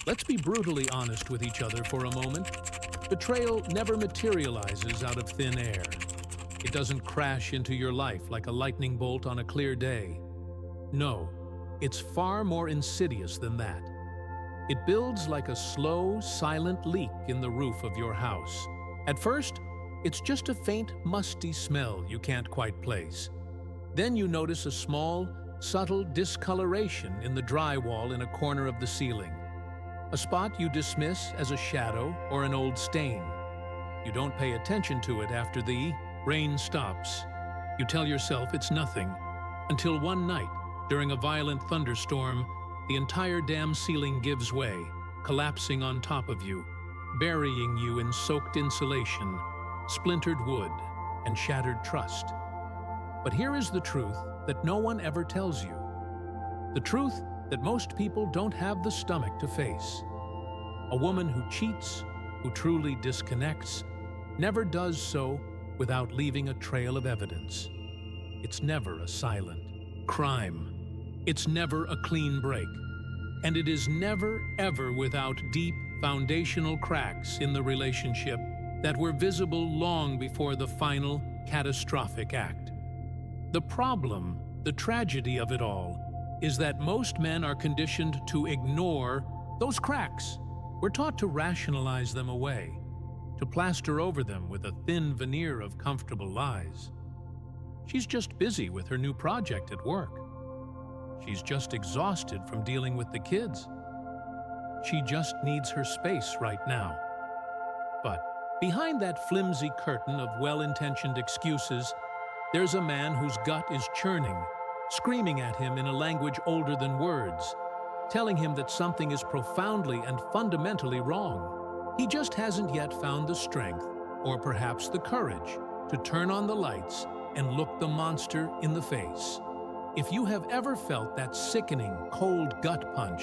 Let's be brutally honest with each other for a moment. Betrayal never materializes out of thin air. It doesn't crash into your life like a lightning bolt on a clear day. No, it's far more insidious than that. It builds like a slow, silent leak in the roof of your house. At first, it's just a faint, musty smell you can't quite place. Then you notice a small, subtle discoloration in the drywall in a corner of the ceiling. A spot you dismiss as a shadow or an old stain. You don't pay attention to it after the rain stops. You tell yourself it's nothing, until one night, during a violent thunderstorm, the entire damn ceiling gives way, collapsing on top of you, burying you in soaked insulation, splintered wood, and shattered trust. But here is the truth that no one ever tells you. The truth that most people don't have the stomach to face. A woman who cheats, who truly disconnects, never does so without leaving a trail of evidence. It's never a silent crime. It's never a clean break. And it is never, ever without deep, foundational cracks in the relationship that were visible long before the final, catastrophic act. The problem, the tragedy of it all, is that most men are conditioned to ignore those cracks. We're taught to rationalize them away, to plaster over them with a thin veneer of comfortable lies. She's just busy with her new project at work. She's just exhausted from dealing with the kids. She just needs her space right now. But behind that flimsy curtain of well-intentioned excuses, there's a man whose gut is churning, screaming at him in a language older than words, telling him that something is profoundly and fundamentally wrong. He just hasn't yet found the strength, or perhaps the courage, to turn on the lights and look the monster in the face. If you have ever felt that sickening, cold gut punch,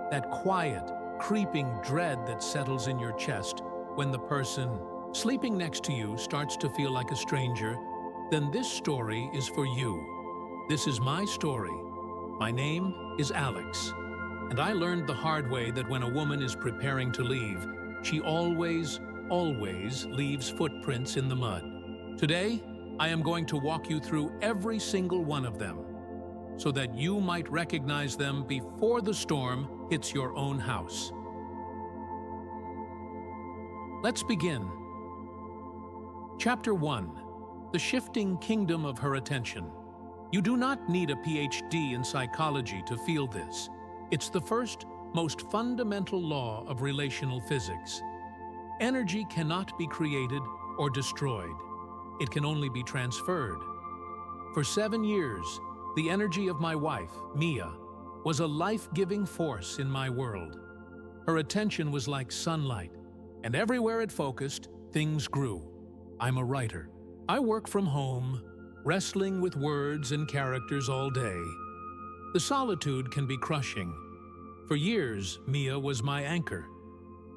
that quiet, creeping dread that settles in your chest when the person sleeping next to you starts to feel like a stranger, then this story is for you. This is my story. My name is Alex, and I learned the hard way that when a woman is preparing to leave, she always leaves footprints in the mud. Today, I am going to walk you through every single one of them, so that you might recognize them before the storm hits your own house. Let's begin. Chapter 1. The Shifting Kingdom of Her Attention. You do not need a PhD in psychology to feel this. It's the first, most fundamental law of relational physics. Energy cannot be created or destroyed. It can only be transferred. For 7 years, the energy of my wife, Mia, was a life-giving force in my world. Her attention was like sunlight, and everywhere it focused, things grew. I'm a writer. I work from home, wrestling with words and characters all day. The solitude can be crushing. For years, Mia was my anchor.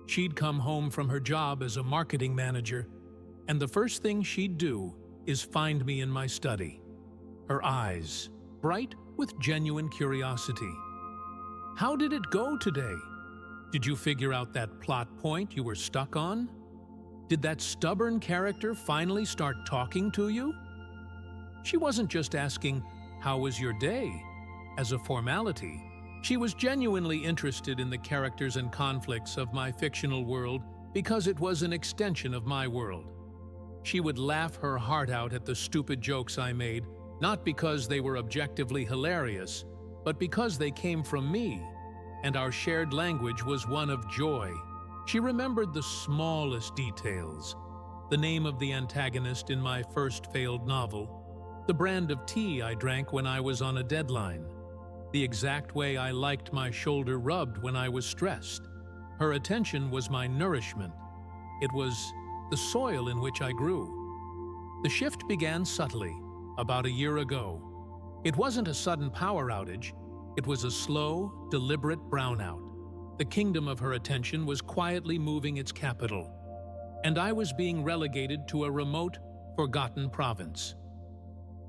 She'd come home from her job as a marketing manager, and the first thing she'd do is find me in my study. Her eyes, bright with genuine curiosity. How did it go today? Did you figure out that plot point you were stuck on? Did that stubborn character finally start talking to you? She wasn't just asking, "How was your day?" as a formality. She was genuinely interested in the characters and conflicts of my fictional world because it was an extension of my world. She would laugh her heart out at the stupid jokes I made, not because they were objectively hilarious, but because they came from me, and our shared language was one of joy. She remembered the smallest details: the name of the antagonist in my first failed novel, the brand of tea I drank when I was on a deadline, the exact way I liked my shoulder rubbed when I was stressed. Her attention was my nourishment. It was the soil in which I grew. The shift began subtly, about a year ago. It wasn't a sudden power outage. It was a slow, deliberate brownout. The kingdom of her attention was quietly moving its capital, and I was being relegated to a remote, forgotten province.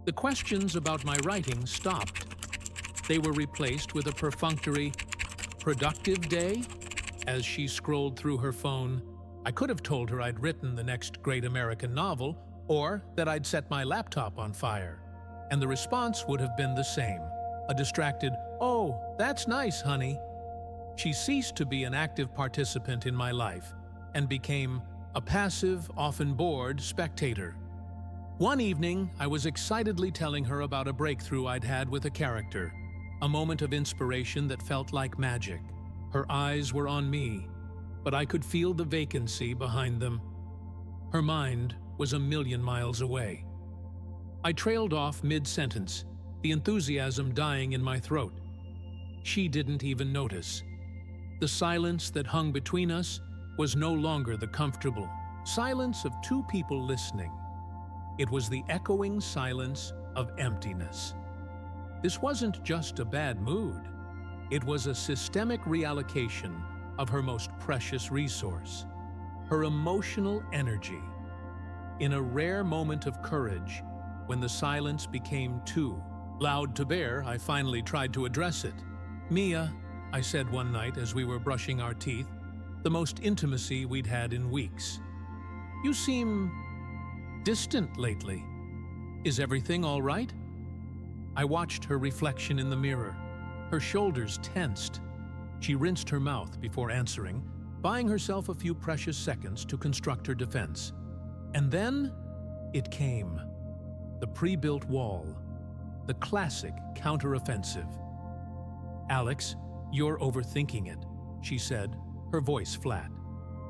The questions about my writing stopped. They were replaced with a perfunctory, "productive day?" As she scrolled through her phone, I could have told her I'd written the next great American novel or that I'd set my laptop on fire, and the response would have been the same, a distracted, "Oh, that's nice, honey." She ceased to be an active participant in my life and became a passive, often bored spectator. One evening, I was excitedly telling her about a breakthrough I'd had with a character, a moment of inspiration that felt like magic. Her eyes were on me, but I could feel the vacancy behind them. Her mind was a million miles away. I trailed off mid-sentence, the enthusiasm dying in my throat. She didn't even notice. The silence that hung between us was no longer the comfortable silence of two people listening. It was the echoing silence of emptiness. This wasn't just a bad mood. It was a systemic reallocation of her most precious resource, her emotional energy. In a rare moment of courage, when the silence became too loud to bear, I finally tried to address it. "Mia," I said one night as we were brushing our teeth, the most intimacy we'd had in weeks. "You seem distant lately. Is everything all right?" I watched her reflection in the mirror. Her shoulders tensed. She rinsed her mouth before answering, buying herself a few precious seconds to construct her defense. And then it came. The pre-built wall. The classic counteroffensive. "Alex, you're overthinking it," she said, her voice flat.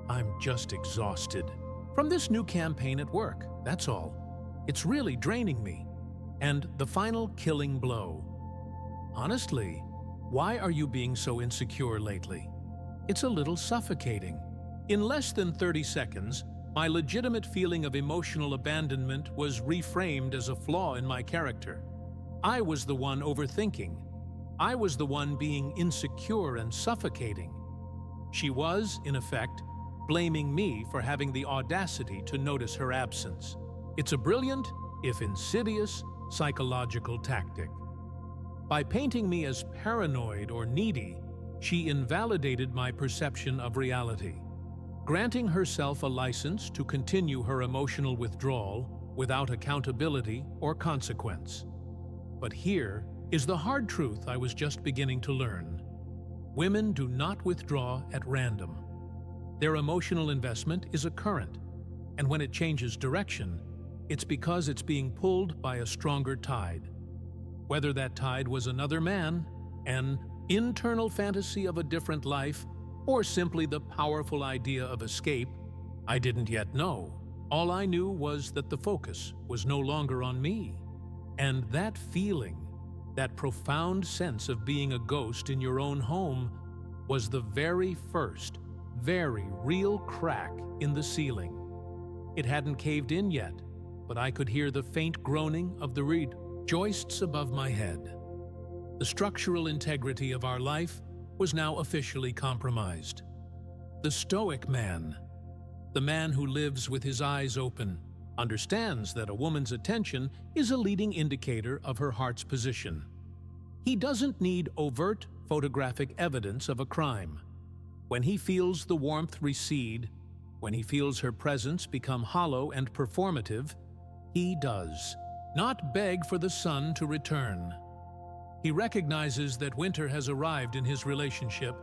"I'm just exhausted. From this new campaign at work, that's all. It's really draining me." And the final killing blow. "Honestly, why are you being so insecure lately? It's a little suffocating." In less than 30 seconds, my legitimate feeling of emotional abandonment was reframed as a flaw in my character. I was the one overthinking. I was the one being insecure and suffocating. She was, in effect, blaming me for having the audacity to notice her absence. It's a brilliant, if insidious, psychological tactic. By painting me as paranoid or needy, she invalidated my perception of reality, granting herself a license to continue her emotional withdrawal without accountability or consequence. But here is the hard truth I was just beginning to learn. Women do not withdraw at random. Their emotional investment is a current, and when it changes direction, it's because it's being pulled by a stronger tide. Whether that tide was another man, an internal fantasy of a different life, or simply the powerful idea of escape, I didn't yet know. All I knew was that the focus was no longer on me. And that feeling, that profound sense of being a ghost in your own home, was the very first, very real crack in the ceiling. It hadn't caved in yet, but I could hear the faint groaning of the reed joists above my head. The structural integrity of our life was now officially compromised. The stoic man, the man who lives with his eyes open, understands that a woman's attention is a leading indicator of her heart's position. He doesn't need overt photographic evidence of a crime. When he feels the warmth recede, when he feels her presence become hollow and performative, he does not beg for the sun to return. He recognizes that winter has arrived in his relationship,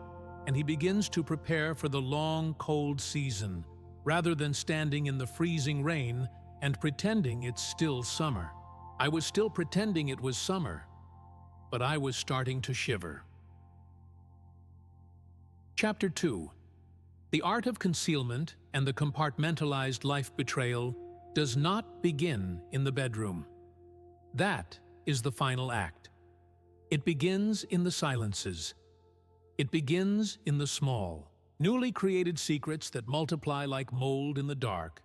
and he begins to prepare for the long, cold season, rather than standing in the freezing rain and pretending it's still summer. I was still pretending it was summer, but I was starting to shiver. Chapter 2. The art of concealment and the compartmentalized life betrayal does not begin in the bedroom. That is the final act. It begins in the silences. It begins in the small, newly created secrets that multiply like mold in the dark.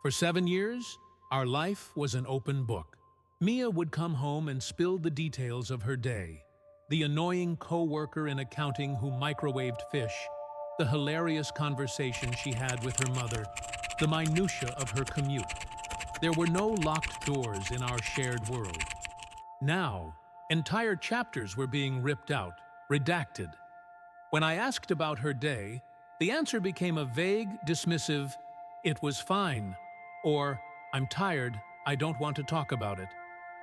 For 7 years, our life was an open book. Mia would come home and spill the details of her day. The annoying co-worker in accounting who microwaved fish, the hilarious conversation she had with her mother, the minutiae of her commute. There were no locked doors in our shared world. Now, entire chapters were being ripped out, redacted. When I asked about her day, The answer became a vague, dismissive, "It was fine," or "I'm tired, I don't want to talk about it."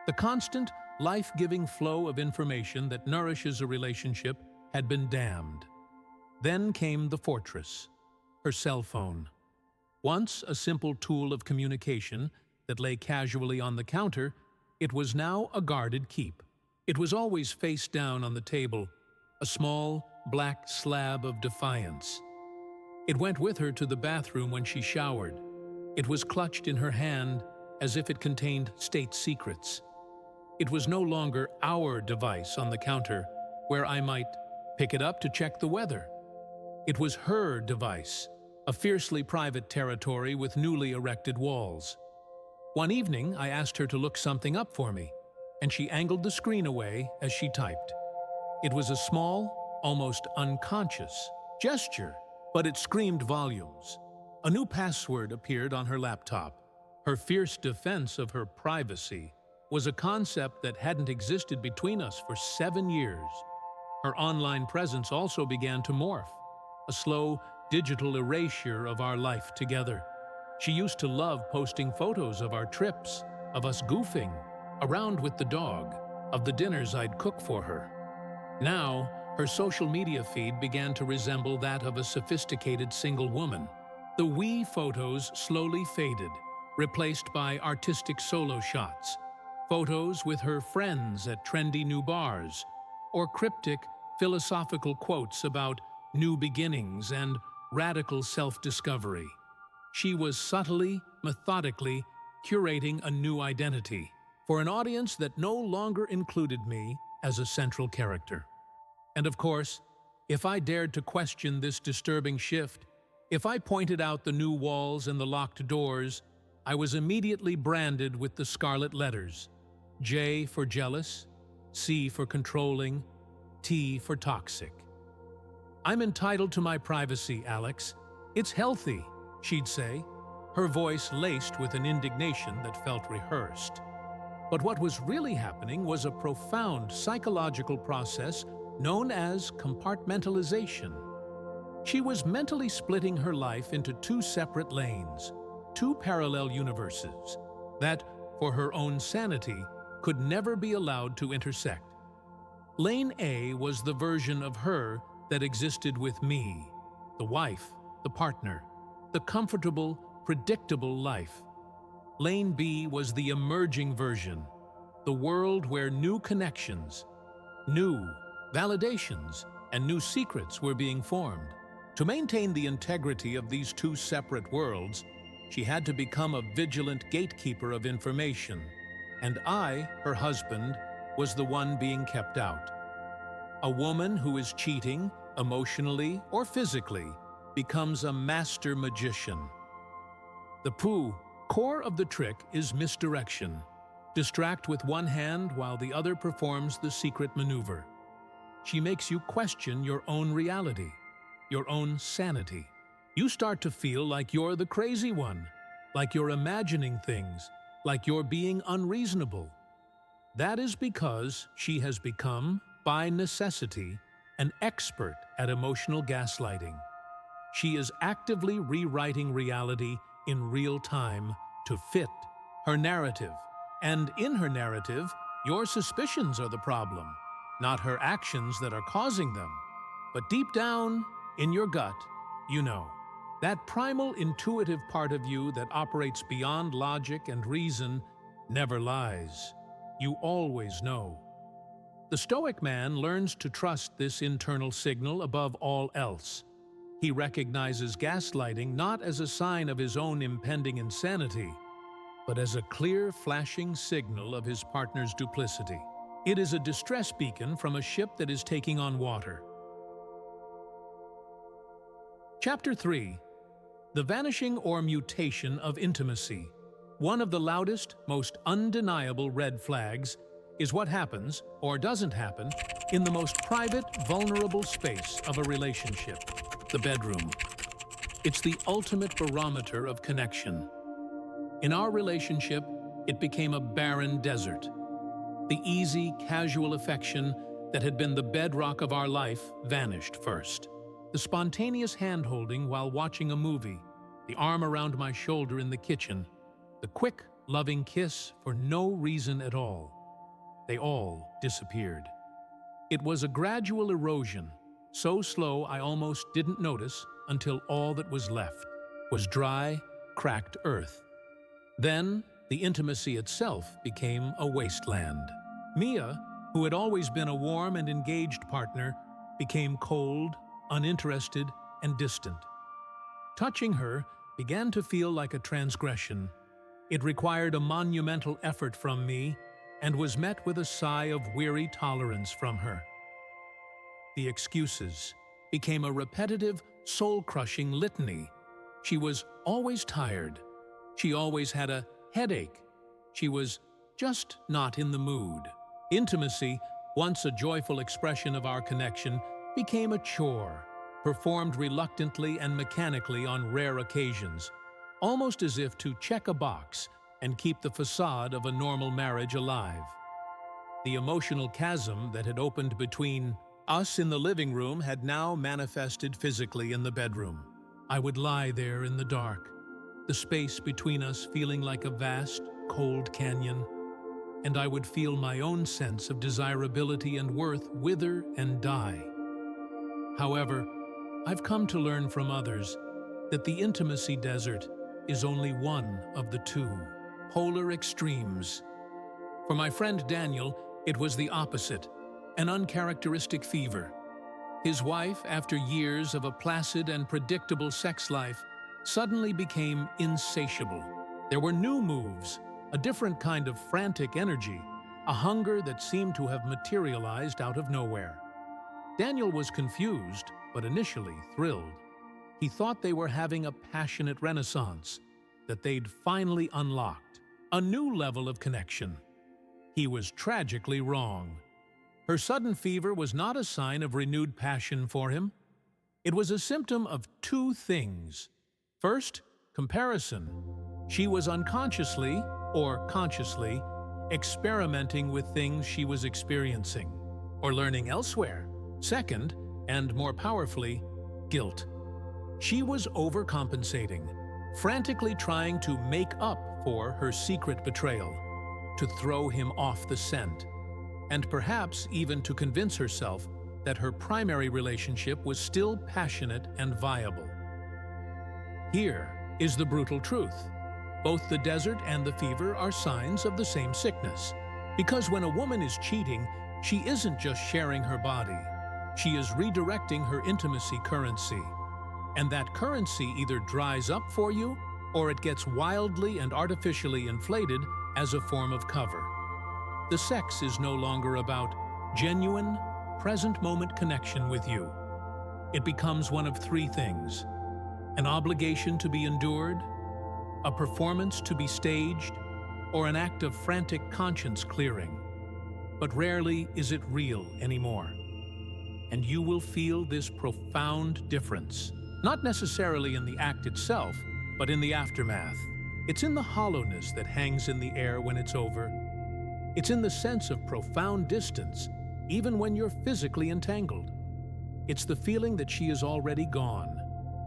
The constant, life-giving flow of information that nourishes a relationship had been dammed. Then came the fortress, her cell phone. Once a simple tool of communication that lay casually on the counter, it was now a guarded keep. It was always face down on the table, a small, black slab of defiance. It went with her to the bathroom when she showered. It was clutched in her hand as if it contained state secrets. It was no longer our device on the counter, where I might pick it up to check the weather. It was her device, a fiercely private territory with newly erected walls. One evening, I asked her to look something up for me, and she angled the screen away as she typed. It was a small, almost unconscious gesture, but it screamed volumes. A new password appeared on her laptop. Her fierce defense of her privacy was a concept that hadn't existed between us for 7 years. Her online presence also began to morph, a slow, digital erasure of our life together. She used to love posting photos of our trips, of us goofing around with the dog, of the dinners I'd cook for her. Now, her social media feed began to resemble that of a sophisticated single woman. The we photos slowly faded, replaced by artistic solo shots, photos with her friends at trendy new bars, or cryptic, philosophical quotes about new beginnings and radical self-discovery. She was subtly, methodically curating a new identity for an audience that no longer included me as a central character. And of course, if I dared to question this disturbing shift, if I pointed out the new walls and the locked doors, I was immediately branded with the scarlet letters: J for jealous, C for controlling, T for toxic. "I'm entitled to my privacy, Alex. It's healthy," she'd say, her voice laced with an indignation that felt rehearsed. But what was really happening was a profound psychological process known as compartmentalization. She was mentally splitting her life into two separate lanes, two parallel universes, that, for her own sanity, could never be allowed to intersect. Lane A was the version of her that existed with me, the wife, the partner, the comfortable, predictable life. Lane B was the emerging version, the world where new connections, new validations, and new secrets were being formed. To maintain the integrity of these two separate worlds, she had to become a vigilant gatekeeper of information, and I, her husband, was the one being kept out. A woman who is cheating, emotionally or physically, becomes a master magician. The core of the trick is misdirection. Distract with one hand while the other performs the secret maneuver. She makes you question your own reality, your own sanity. You start to feel like you're the crazy one, like you're imagining things, like you're being unreasonable. That is because she has become, by necessity, an expert at emotional gaslighting. She is actively rewriting reality in real time to fit her narrative. And in her narrative, your suspicions are the problem, not her actions that are causing them. But deep down, in your gut, you know. That primal intuitive part of you that operates beyond logic and reason never lies. You always know. The Stoic man learns to trust this internal signal above all else. He recognizes gaslighting not as a sign of his own impending insanity, but as a clear, flashing signal of his partner's duplicity. It is a distress beacon from a ship that is taking on water. Chapter 3. The Vanishing or Mutation of Intimacy. One of the loudest, most undeniable red flags is what happens, or doesn't happen, in the most private, vulnerable space of a relationship, the bedroom. It's the ultimate barometer of connection. In our relationship, it became a barren desert. The easy, casual affection that had been the bedrock of our life vanished first. The spontaneous hand-holding while watching a movie, the arm around my shoulder in the kitchen, the quick, loving kiss for no reason at all. They all disappeared. It was a gradual erosion, so slow I almost didn't notice until all that was left was dry, cracked earth. Then, the intimacy itself became a wasteland. Mia, who had always been a warm and engaged partner, became cold, uninterested, and distant. Touching her began to feel like a transgression. It required a monumental effort from me and was met with a sigh of weary tolerance from her. The excuses became a repetitive, soul-crushing litany. She was always tired. She always had a headache. She was just not in the mood. Intimacy, once a joyful expression of our connection, became a chore, performed reluctantly and mechanically on rare occasions, almost as if to check a box and keep the facade of a normal marriage alive. The emotional chasm that had opened between us in the living room had now manifested physically in the bedroom. I would lie there in the dark, the space between us feeling like a vast, cold canyon, and I would feel my own sense of desirability and worth wither and die. However, I've come to learn from others that the intimacy desert is only one of the two polar extremes. For my friend Daniel, it was the opposite, an uncharacteristic fever. His wife, after years of a placid and predictable sex life, suddenly became insatiable. There were new moves, a different kind of frantic energy, a hunger that seemed to have materialized out of nowhere. Daniel was confused, but initially thrilled. He thought they were having a passionate renaissance, that they'd finally unlocked a new level of connection. He was tragically wrong. Her sudden fever was not a sign of renewed passion for him. It was a symptom of two things. First, comparison. She was unconsciously, or consciously, experimenting with things she was experiencing, or learning elsewhere. Second, and more powerfully, guilt. She was overcompensating, frantically trying to make up for her secret betrayal, to throw him off the scent, and perhaps even to convince herself that her primary relationship was still passionate and viable. Here is the brutal truth. Both the desert and the fever are signs of the same sickness. Because when a woman is cheating, she isn't just sharing her body. She is redirecting her intimacy currency. And that currency either dries up for you, or it gets wildly and artificially inflated as a form of cover. The sex is no longer about genuine, present-moment connection with you. It becomes one of three things: an obligation to be endured, a performance to be staged, or an act of frantic conscience clearing. But rarely is it real anymore. And you will feel this profound difference, not necessarily in the act itself, but in the aftermath. It's in the hollowness that hangs in the air when it's over. It's in the sense of profound distance, even when you're physically entangled. It's the feeling that she is already gone,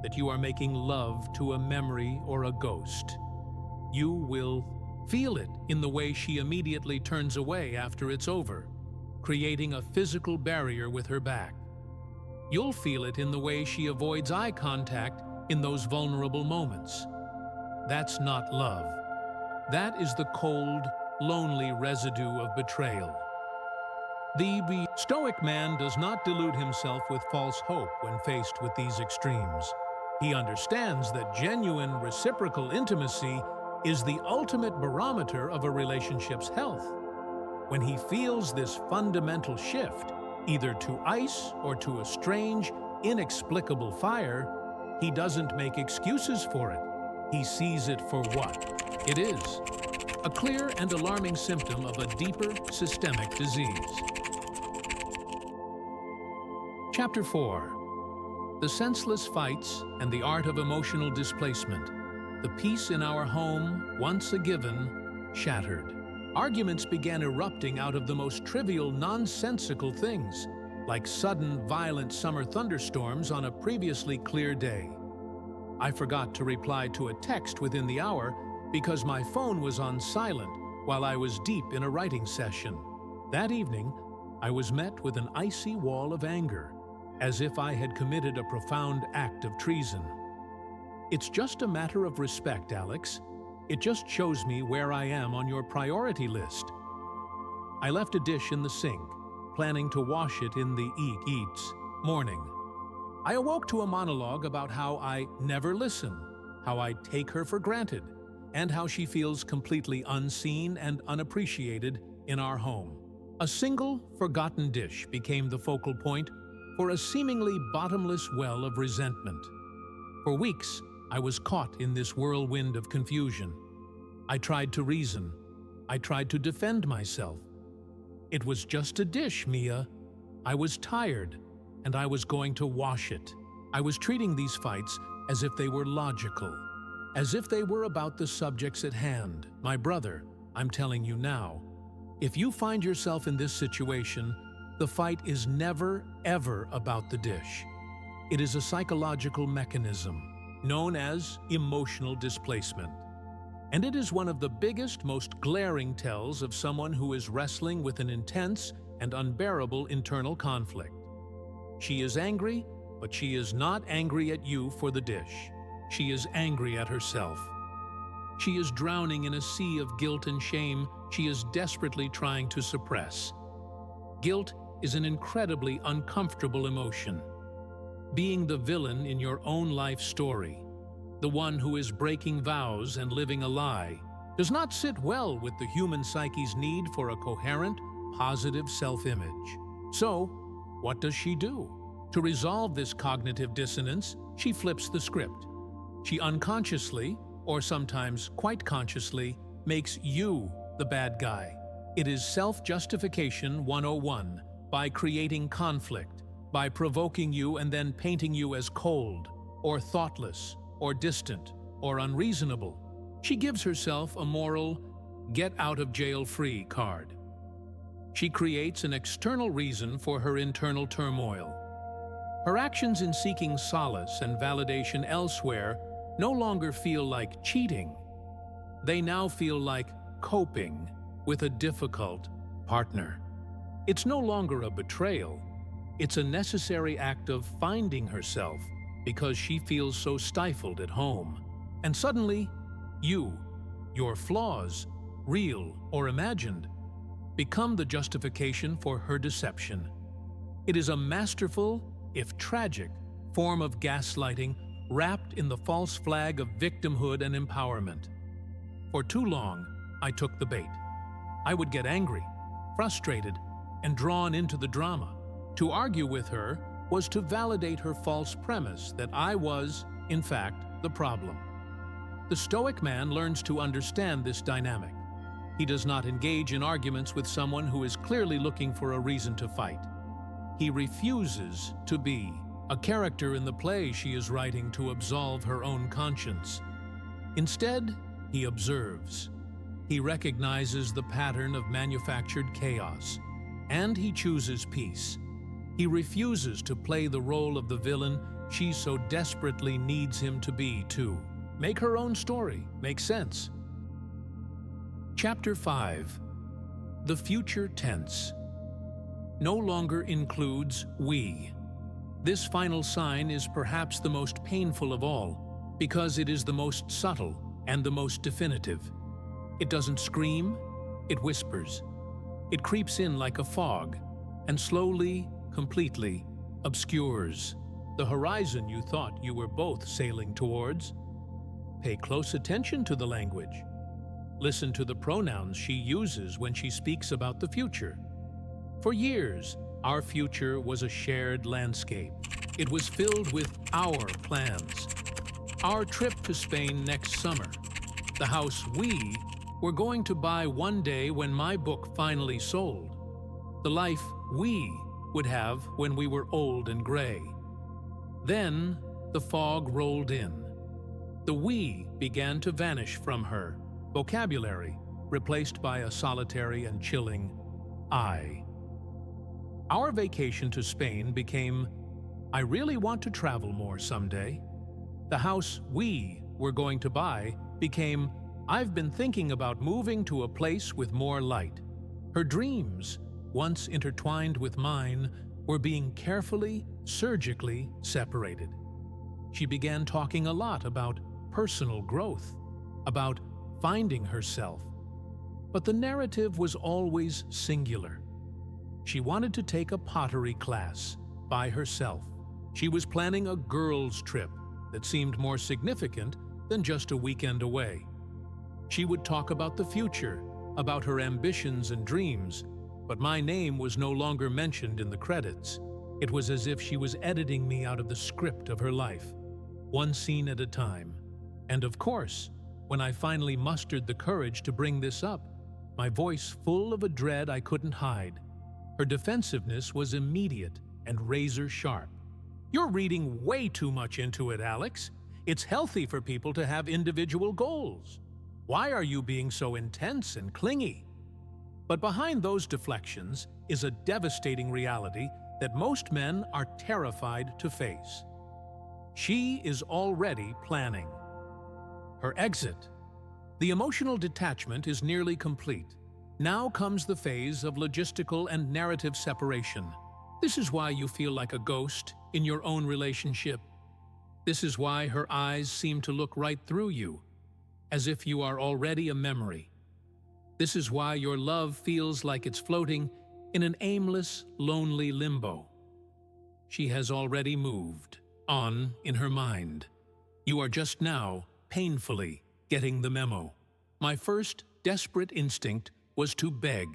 that you are making love to a memory or a ghost. You will feel it in the way she immediately turns away after it's over, creating a physical barrier with her back. You'll feel it in the way she avoids eye contact in those vulnerable moments. That's not love. That is the cold, lonely residue of betrayal. The stoic man does not delude himself with false hope when faced with these extremes. He understands that genuine reciprocal intimacy is the ultimate barometer of a relationship's health. When he feels this fundamental shift, either to ice or to a strange, inexplicable fire, he doesn't make excuses for it. He sees it for what it is: a clear and alarming symptom of a deeper systemic disease. Chapter 4. The senseless fights and the art of emotional displacement. The peace in our home, once a given, shattered. Arguments began erupting out of the most trivial, nonsensical things. like sudden, violent summer thunderstorms on a previously clear day. I forgot to reply to a text within the hour because my phone was on silent while I was deep in a writing session. That evening, I was met with an icy wall of anger, as if I had committed a profound act of treason. It's just a matter of respect, Alex. It just shows me where I am on your priority list. I left a dish in the sink, planning to wash it in the eats morning. I awoke to a monologue about how I never listen, how I take her for granted, and how she feels completely unseen and unappreciated in our home. A single, forgotten dish became the focal point for a seemingly bottomless well of resentment. For weeks, I was caught in this whirlwind of confusion. I tried to reason. I tried to defend myself. It was just a dish, Mia. I was tired, and I was going to wash it. I was treating these fights as if they were logical, as if they were about the subjects at hand. My brother, I'm telling you now, if you find yourself in this situation, the fight is never, ever about the dish. It is a psychological mechanism known as emotional displacement. And it is one of the biggest, most glaring tells of someone who is wrestling with an intense and unbearable internal conflict. She is angry, but she is not angry at you for the dish. She is angry at herself. She is drowning in a sea of guilt and shame she is desperately trying to suppress. Guilt is an incredibly uncomfortable emotion. Being the villain in your own life story, the one who is breaking vows and living a lie, does not sit well with the human psyche's need for a coherent, positive self-image. So, what does she do? To resolve this cognitive dissonance, she flips the script. She unconsciously, or sometimes quite consciously, makes you the bad guy. It is self-justification 101, by creating conflict, by provoking you and then painting you as cold, or thoughtless, or distant, or unreasonable. She gives herself a moral get-out-of-jail-free card. She creates an external reason for her internal turmoil. Her actions in seeking solace and validation elsewhere no longer feel like cheating. They now feel like coping with a difficult partner. It's no longer a betrayal. It's a necessary act of finding herself because she feels so stifled at home. And suddenly, your flaws, real or imagined, become the justification for her deception. It is a masterful, if tragic, form of gaslighting wrapped in the false flag of victimhood and empowerment. For too long, I took the bait. I would get angry, frustrated, and drawn into the drama. To argue with her was to validate her false premise that I was, in fact, the problem. The Stoic man learns to understand this dynamic. He does not engage in arguments with someone who is clearly looking for a reason to fight. He refuses to be a character in the play she is writing to absolve her own conscience. Instead, he observes. He recognizes the pattern of manufactured chaos, and he chooses peace. He refuses to play the role of the villain she so desperately needs him to be, to make her own story make sense. Chapter 5. The future tense no longer includes we. This final sign is perhaps the most painful of all, because it is the most subtle and the most definitive. It doesn't scream, it whispers. It creeps in like a fog, and slowly, completely, obscures the horizon you thought you were both sailing towards. Pay close attention to the language. Listen to the pronouns she uses when she speaks about the future. For years, our future was a shared landscape. It was filled with our plans. Our trip to Spain next summer. The house we were going to buy one day when my book finally sold. The life we would have when we were old and gray. Then, the fog rolled in. The we began to vanish from her vocabulary, replaced by a solitary and chilling I. Our vacation to Spain became, "I really want to travel more someday." The house we were going to buy became, "I've been thinking about moving to a place with more light." Her dreams, once intertwined with mine, were being carefully, surgically separated. She began talking a lot about personal growth, about finding herself. But the narrative was always singular. She wanted to take a pottery class by herself. She was planning a girls' trip that seemed more significant than just a weekend away. She would talk about the future, about her ambitions and dreams, but my name was no longer mentioned in the credits. It was as if she was editing me out of the script of her life, one scene at a time. And of course, when I finally mustered the courage to bring this up, my voice full of a dread I couldn't hide, her defensiveness was immediate and razor-sharp. "You're reading way too much into it, Alex. It's healthy for people to have individual goals. Why are you being so intense and clingy?" But behind those deflections is a devastating reality that most men are terrified to face. She is already planning her exit. The emotional detachment is nearly complete. Now comes the phase of logistical and narrative separation. This is why you feel like a ghost in your own relationship. This is why her eyes seem to look right through you, as if you are already a memory. This is why your love feels like it's floating in an aimless, lonely limbo. She has already moved on in her mind. You are just now, painfully, getting the memo. My first desperate instinct was to beg,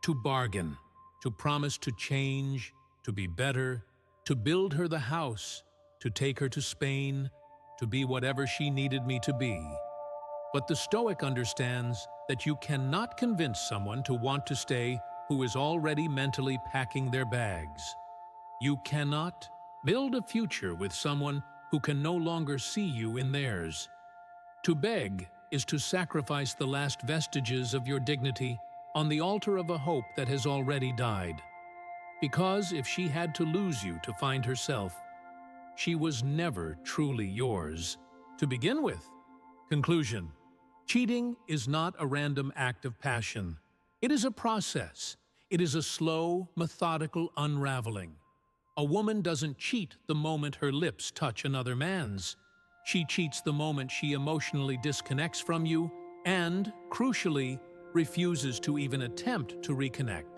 to bargain, to promise to change, to be better, to build her the house, to take her to Spain, to be whatever she needed me to be. But the Stoic understands that you cannot convince someone to want to stay who is already mentally packing their bags. You cannot build a future with someone who can no longer see you in theirs. To beg is to sacrifice the last vestiges of your dignity on the altar of a hope that has already died. Because if she had to lose you to find herself, she was never truly yours to begin with. Conclusion: cheating is not a random act of passion. It is a process. It is a slow, methodical unraveling. A woman doesn't cheat the moment her lips touch another man's. She cheats the moment she emotionally disconnects from you and, crucially, refuses to even attempt to reconnect.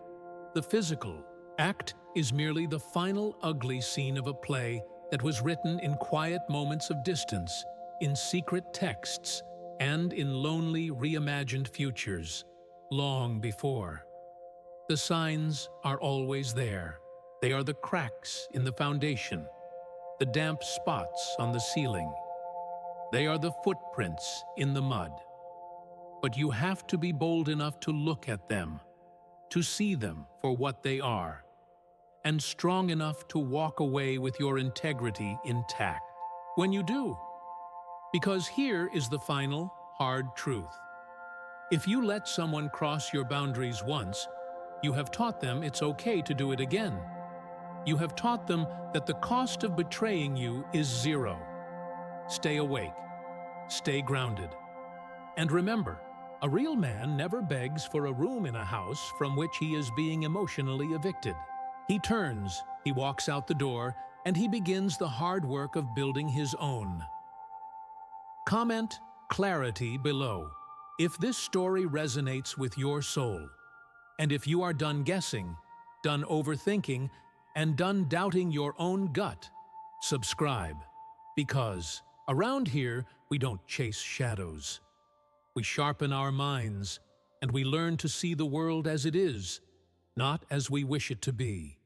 The physical act is merely the final ugly scene of a play that was written in quiet moments of distance, in secret texts, and in lonely reimagined futures, long before. The signs are always there. They are the cracks in the foundation, the damp spots on the ceiling. They are the footprints in the mud. But you have to be bold enough to look at them, to see them for what they are, and strong enough to walk away with your integrity intact when you do. Because here is the final, hard truth. If you let someone cross your boundaries once, you have taught them it's okay to do it again. You have taught them that the cost of betraying you is zero. Stay awake. Stay grounded. And remember, a real man never begs for a room in a house from which he is being emotionally evicted. He turns, he walks out the door, and he begins the hard work of building his own. Comment clarity below if this story resonates with your soul, and if you are done guessing, done overthinking, and done doubting your own gut. Subscribe, because around here we don't chase shadows. We sharpen our minds, and we learn to see the world as it is, not as we wish it to be.